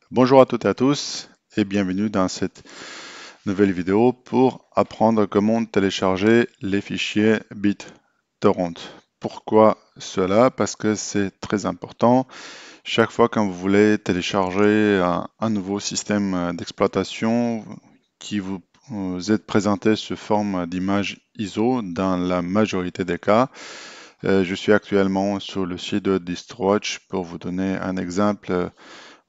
Bonjour à toutes et à tous et bienvenue dans cette nouvelle vidéo pour apprendre comment télécharger les fichiers BitTorrent. Pourquoi cela? Parce que c'est très important. Chaque fois quand vous voulez télécharger un nouveau système d'exploitation qui vous est présenté sous forme d'image ISO dans la majorité des cas, je suis actuellement sur le site de DistroWatch pour vous donner un exemple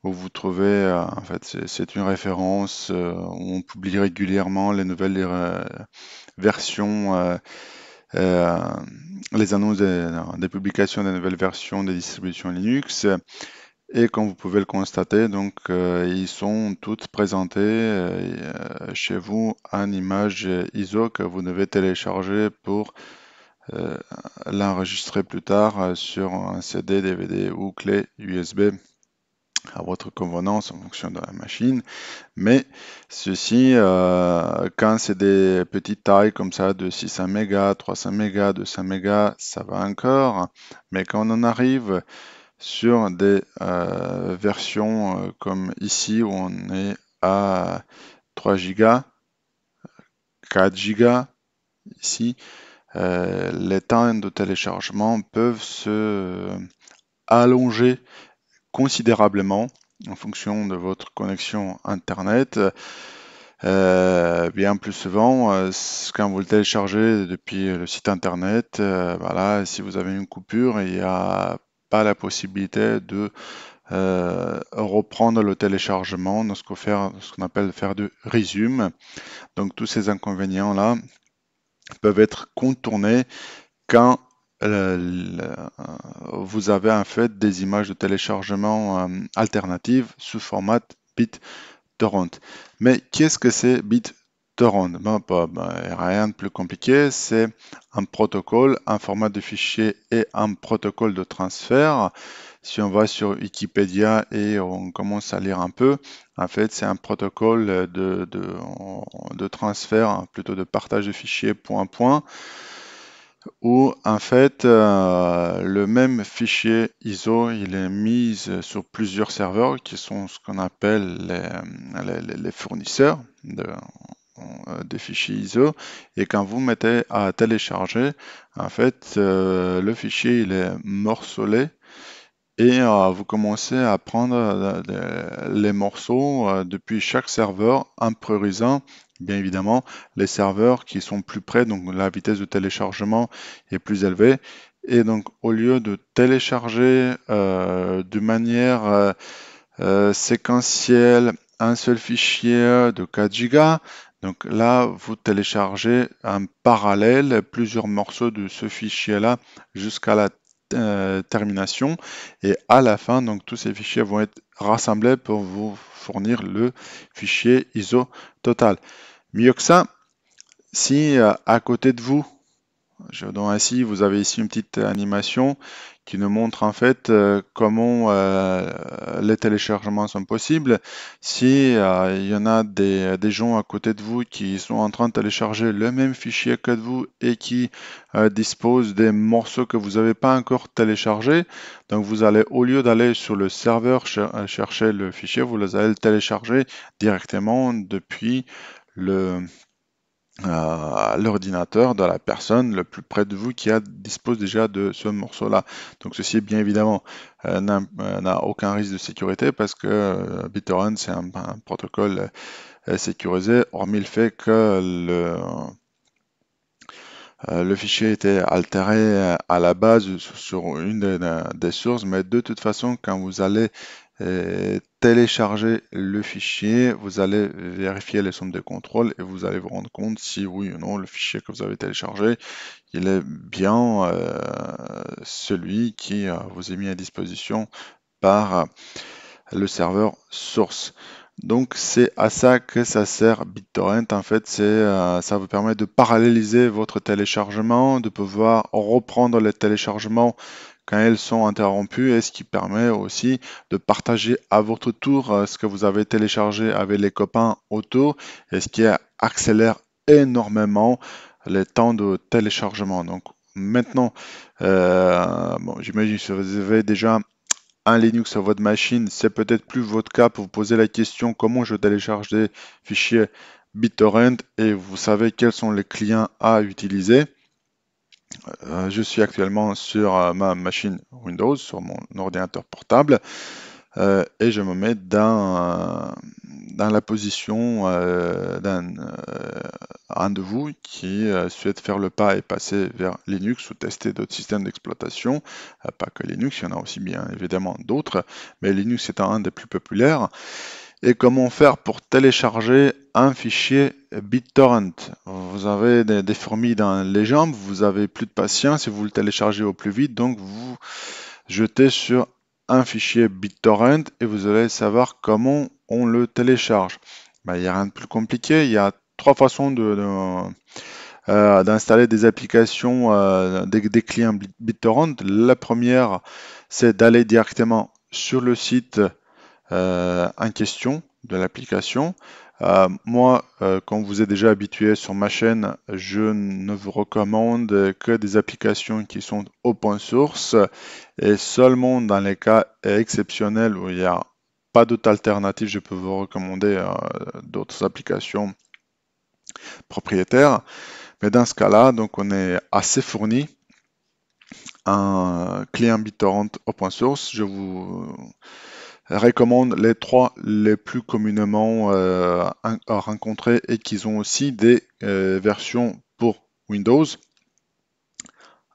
où vous trouvez, en fait, c'est une référence où on publie régulièrement les nouvelles versions, euh, les annonces des publications des nouvelles versions des distributions Linux. Et comme vous pouvez le constater, donc ils sont toutes présentées chez vous en image ISO que vous devez télécharger pour euh, l'enregistrer plus tard sur un CD, DVD ou clé USB à votre convenance en fonction de la machine. Mais ceci, quand c'est des petites tailles comme ça de 600 mégas, 300 mégas, 200 mégas, ça va encore. Mais quand on en arrive sur des versions comme ici où on est à 3 gigas, 4 gigas, ici, les temps de téléchargement peuvent se allonger considérablement en fonction de votre connexion Internet. Bien plus souvent, quand vous le téléchargez depuis le site Internet, voilà, si vous avez une coupure, il n'y a pas la possibilité de reprendre le téléchargement dans ce qu'on appelle faire de resume. Donc tous ces inconvénients-là peuvent être contournés quand vous avez en fait des images de téléchargement alternatives sous format BitTorrent. Mais qu'est-ce que c'est BitTorrent? Rien de plus compliqué, c'est un protocole, un format de fichier et un protocole de transfert. Si on va sur Wikipédia et on commence à lire un peu, en fait, c'est un protocole de transfert, plutôt de partage de fichiers point à point, où en fait le même fichier ISO il est mis sur plusieurs serveurs qui sont ce qu'on appelle les fournisseurs des fichiers ISO, et quand vous mettez à télécharger, en fait le fichier il est morcelé et vous commencez à prendre les morceaux depuis chaque serveur en priorisant bien évidemment les serveurs qui sont plus près, donc la vitesse de téléchargement est plus élevée. Et donc au lieu de télécharger de manière séquentielle un seul fichier de 4 gigas, donc là vous téléchargez en parallèle plusieurs morceaux de ce fichier-là jusqu'à la termination, et à la fin donc tous ces fichiers vont être rassemblés pour vous fournir le fichier ISO total. Mieux que ça, si à côté de vous, donc ainsi vous avez ici une petite animation qui nous montre en fait comment les téléchargements sont possibles. Si il y en a des gens à côté de vous qui sont en train de télécharger le même fichier que vous et qui disposent des morceaux que vous n'avez pas encore téléchargés, donc vous allez, au lieu d'aller sur le serveur chercher le fichier, vous allez le télécharger directement depuis le l'ordinateur de la personne le plus près de vous qui dispose déjà de ce morceau-là. Donc ceci, bien évidemment, n'a aucun risque de sécurité parce que BitTorrent, c'est un protocole sécurisé, hormis le fait que le fichier était altéré à la base sur une des sources, mais de toute façon, quand vous allez télécharger le fichier, vous allez vérifier les sommes de contrôle et vous allez vous rendre compte si oui ou non le fichier que vous avez téléchargé, il est bien celui qui vous est mis à disposition par le serveur source. Donc c'est à ça que ça sert BitTorrent. En fait, ça vous permet de paralléliser votre téléchargement, de pouvoir reprendre les téléchargements quand elles sont interrompues, et ce qui permet aussi de partager à votre tour ce que vous avez téléchargé avec les copains autour, et ce qui accélère énormément les temps de téléchargement. Donc maintenant, bon, j'imagine que vous avez déjà un Linux sur votre machine, c'est peut-être plus votre cas pour vous poser la question comment je télécharge des fichiers BitTorrent et vous savez quels sont les clients à utiliser. Je suis actuellement sur ma machine Windows, sur mon ordinateur portable, et je me mets dans la position un de vous qui souhaite faire le pas et passer vers Linux ou tester d'autres systèmes d'exploitation. Pas que Linux, il y en a aussi bien évidemment d'autres, mais Linux est un des plus populaires. Et comment faire pour télécharger un fichier BitTorrent? Vous avez des fourmis dans les jambes, vous avez plus de patience et vous le téléchargez au plus vite, donc vous jetez sur un fichier BitTorrent et vous allez savoir comment on le télécharge. Ben, il n'y a rien de plus compliqué, il y a trois façons d'installer des applications, des clients BitTorrent. La première, c'est d'aller directement sur le site en question de l'application. Moi, comme vous êtes déjà habitué sur ma chaîne, je ne vous recommande que des applications qui sont open source et seulement dans les cas exceptionnels où il n'y a pas d'autre alternative, je peux vous recommander d'autres applications propriétaires. Mais dans ce cas-là, donc on est assez fourni. Un client BitTorrent open source, je vous recommande les trois les plus communément rencontrés et qui ont aussi des versions pour Windows.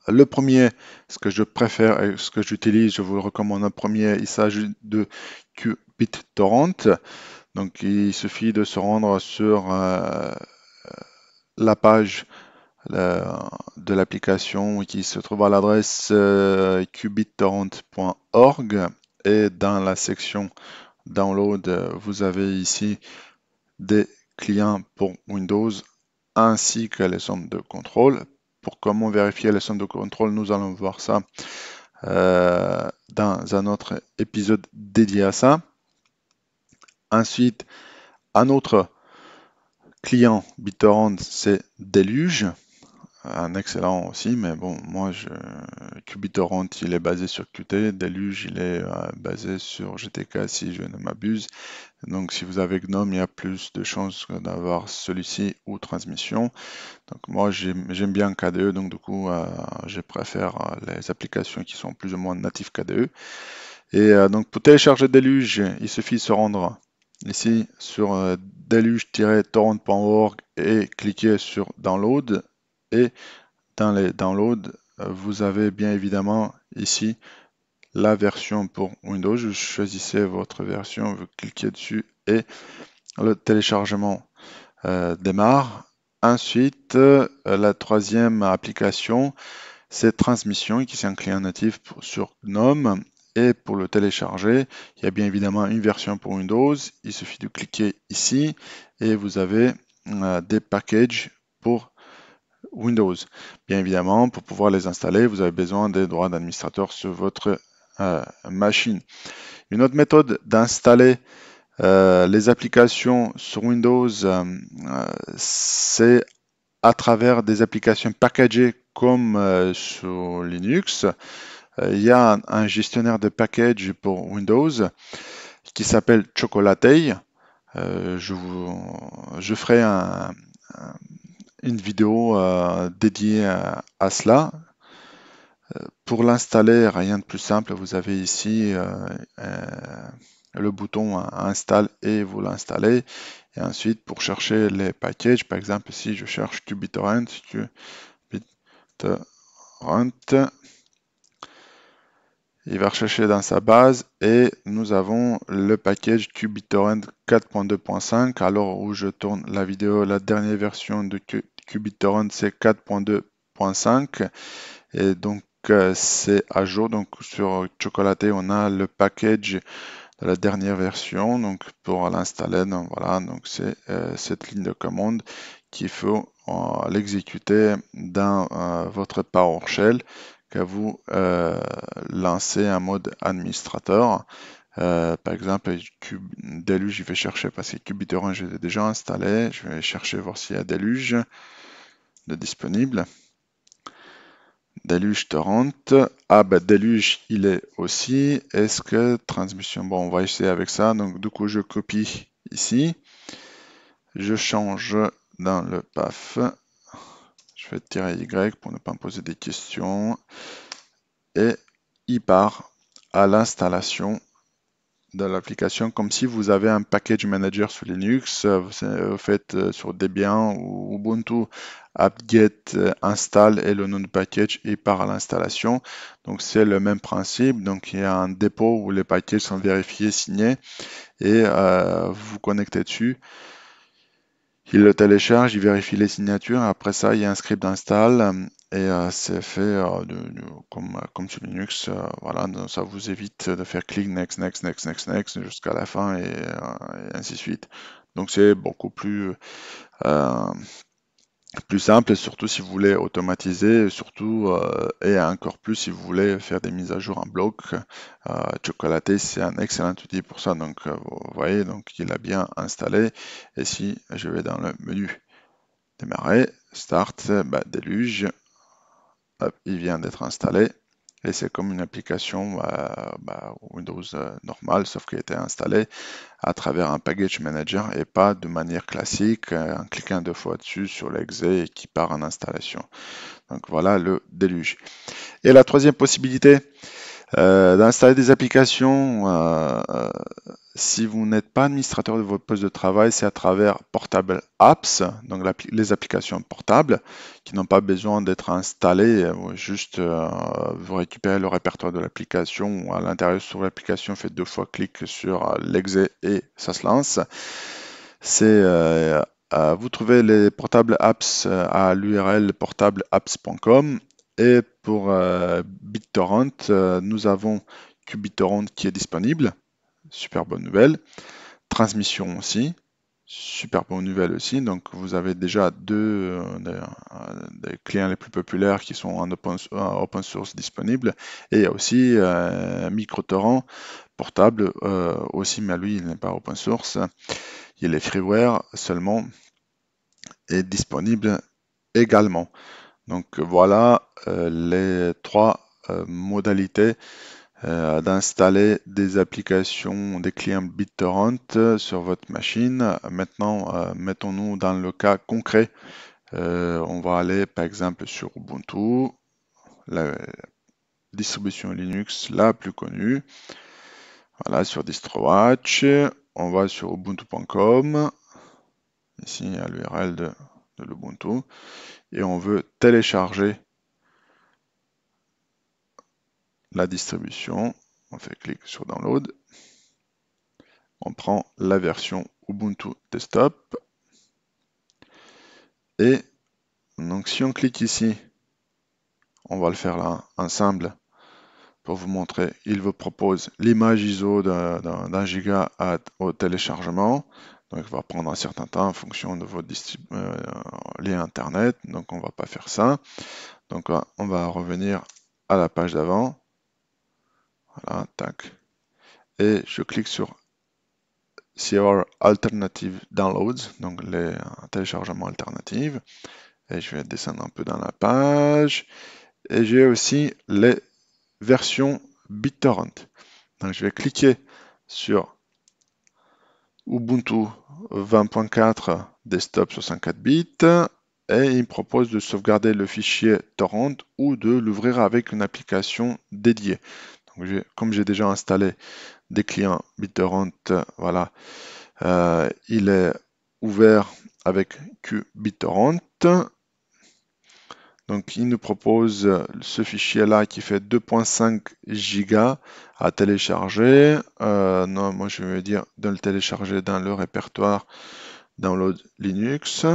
Le premier, ce que je préfère et ce que j'utilise, je vous le recommande en premier, il s'agit de QBitTorrent. Donc il suffit de se rendre sur la page de l'application qui se trouve à l'adresse qbittorrent.org et dans la section Download, vous avez ici des clients pour Windows ainsi que les centres de contrôle. Pour comment vérifier les centres de contrôle, nous allons voir ça dans un autre épisode dédié à ça. Ensuite, un autre client BitTorrent, c'est Deluge. Un excellent aussi, mais bon, QBitTorrent, il est basé sur Qt, Deluge, il est basé sur GTK si je ne m'abuse. Donc si vous avez GNOME, il y a plus de chances d'avoir celui-ci ou Transmission. Donc moi, j'aime bien KDE, donc du coup, je préfère les applications qui sont plus ou moins natives KDE. Et donc pour télécharger Deluge, il suffit de se rendre ici sur deluge-torrent.org et cliquer sur Download. Et dans les downloads, vous avez bien évidemment ici la version pour Windows. Vous choisissez votre version, vous cliquez dessus et le téléchargement démarre. Ensuite, la troisième application, c'est Transmission, qui est un client natif sur GNOME. Et pour le télécharger, il y a bien évidemment une version pour Windows. Il suffit de cliquer ici et vous avez des packages pour Windows. Bien évidemment, pour pouvoir les installer, vous avez besoin des droits d'administrateur sur votre machine. Une autre méthode d'installer les applications sur Windows, c'est à travers des applications packagées comme sur Linux. Il y a un gestionnaire de packages pour Windows qui s'appelle Chocolatey. Je ferai une vidéo dédiée à cela. Pour l'installer, rien de plus simple, vous avez ici le bouton Install et vous l'installez. Et ensuite, pour chercher les packages, par exemple, si je cherche QBitTorrent, il va rechercher dans sa base et nous avons le package QBitTorrent 4.2.5. Alors où je tourne la vidéo, la dernière version de QBitTorrent c'est 4.2.5 et donc c'est à jour. Donc sur Chocolatey on a le package de la dernière version. Donc pour l'installer, donc voilà, donc c'est cette ligne de commande qu'il faut l'exécuter dans votre PowerShell que vous lancez en mode administrateur. Par exemple, Deluge, je vais chercher parce que QBitTorrent, je l'ai déjà installé. Je vais chercher voir s'il y a Deluge de disponible. Déluge torrent. Ah bah déluge il est aussi. Est-ce que transmission? Bon, on va essayer avec ça. Donc du coup je copie ici. Je change dans le PAF. Je fais tirer Y pour ne pas me poser des questions. Et il part à l'installation de l'application comme si vous avez un package manager sur Linux, vous faites sur Debian ou Ubuntu, apt-get install et le nom du package et part à l'installation. Donc c'est le même principe, donc il y a un dépôt où les packages sont vérifiés, signés et vous vous connectez dessus. Il le télécharge, il vérifie les signatures, après ça il y a un script d'install et c'est fait comme sur Linux, voilà, donc ça vous évite de faire clic next, next, next, next, next jusqu'à la fin et ainsi de suite. Donc c'est beaucoup euh, plus simple, surtout si vous voulez automatiser, surtout et encore plus si vous voulez faire des mises à jour en bloc. Chocolaté, c'est un excellent outil pour ça. Donc vous voyez, donc il a bien installé. Et si je vais dans le menu démarrer, start, bah, déluge, hop, il vient d'être installé. Et c'est comme une application Windows normale, sauf qu'elle était installée à travers un package manager et pas de manière classique, en cliquant 2 fois dessus sur l'exe et qui part en installation. Donc voilà le déluge. Et la troisième possibilité, d'installer des applications, si vous n'êtes pas administrateur de votre poste de travail, c'est à travers Portable Apps, donc les applications portables qui n'ont pas besoin d'être installées, juste vous récupérez le répertoire de l'application ou à l'intérieur sur l'application, faites 2 fois clic sur l'exe et ça se lance. Vous trouvez les portables apps à l'URL portableapps.com et pour BitTorrent, nous avons QBitTorrent qui est disponible, super bonne nouvelle. Transmission aussi, super bonne nouvelle aussi. Donc vous avez déjà deux des clients les plus populaires qui sont en open source disponibles. Et il y a aussi MicroTorrent portable aussi, mais lui il n'est pas open source. Il est freeware seulement et disponible également. Donc voilà les trois modalités d'installer des applications, des clients BitTorrent sur votre machine. Maintenant, mettons-nous dans le cas concret. On va aller par exemple sur Ubuntu, la distribution Linux la plus connue. Voilà, sur DistroWatch, on va sur ubuntu.com, ici à l'URL de l'Ubuntu, et on veut télécharger la distribution. On fait clic sur Download. On prend la version Ubuntu Desktop. Et donc si on clique ici, on va le faire là ensemble pour vous montrer. Il vous propose l'image ISO d'un giga au téléchargement. Donc il va prendre un certain temps en fonction de votre lien internet. Donc on ne va pas faire ça. Donc on va revenir à la page d'avant. Voilà, tac. Et je clique sur CR Alternative Downloads, donc les téléchargements alternatifs. Et je vais descendre un peu dans la page. Et j'ai aussi les versions BitTorrent. Donc je vais cliquer sur Ubuntu 20.4 Desktop 64 bits et il me propose de sauvegarder le fichier torrent ou de l'ouvrir avec une application dédiée. Donc, comme j'ai déjà installé des clients BitTorrent, voilà, il est ouvert avec QBitTorrent. Donc il nous propose ce fichier-là qui fait 2.5 gigas à télécharger. Non, moi je vais dire de le télécharger dans le répertoire Download Linux,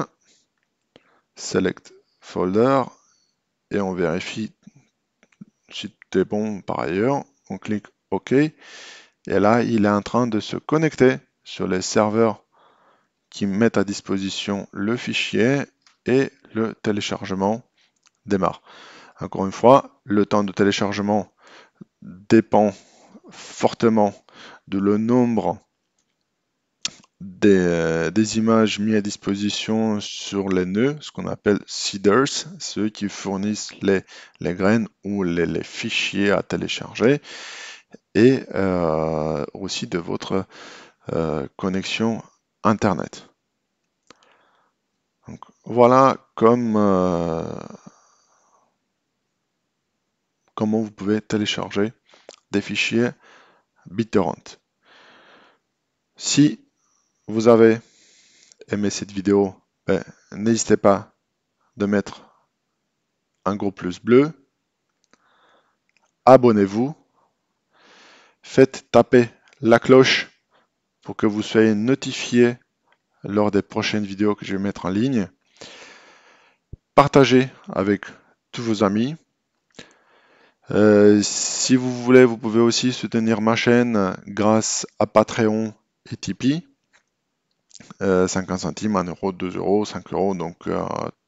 Select Folder, et on vérifie si tout est bon par ailleurs. On clique OK. Et là, il est en train de se connecter sur les serveurs qui mettent à disposition le fichier et le téléchargement démarre. Encore une fois, le temps de téléchargement dépend fortement de le nombre des images mises à disposition sur les nœuds, ce qu'on appelle seeders, ceux qui fournissent les graines ou les fichiers à télécharger, et aussi de votre connexion Internet. Donc, voilà comment vous pouvez télécharger des fichiers BitTorrent. Si vous avez aimé cette vidéo, n'hésitez pas de mettre un gros pouce bleu, abonnez-vous, faites taper la cloche pour que vous soyez notifié lors des prochaines vidéos que je vais mettre en ligne. Partagez avec tous vos amis. Si vous voulez, vous pouvez aussi soutenir ma chaîne grâce à Patreon et Tipeee. 50 centimes, 1 euro, 2 euros, 5 euros, donc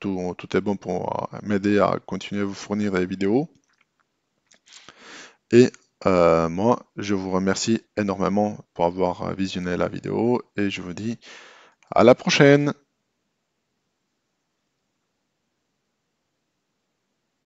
tout est bon pour m'aider à continuer à vous fournir des vidéos. Et moi, je vous remercie énormément pour avoir visionné la vidéo et je vous dis à la prochaine.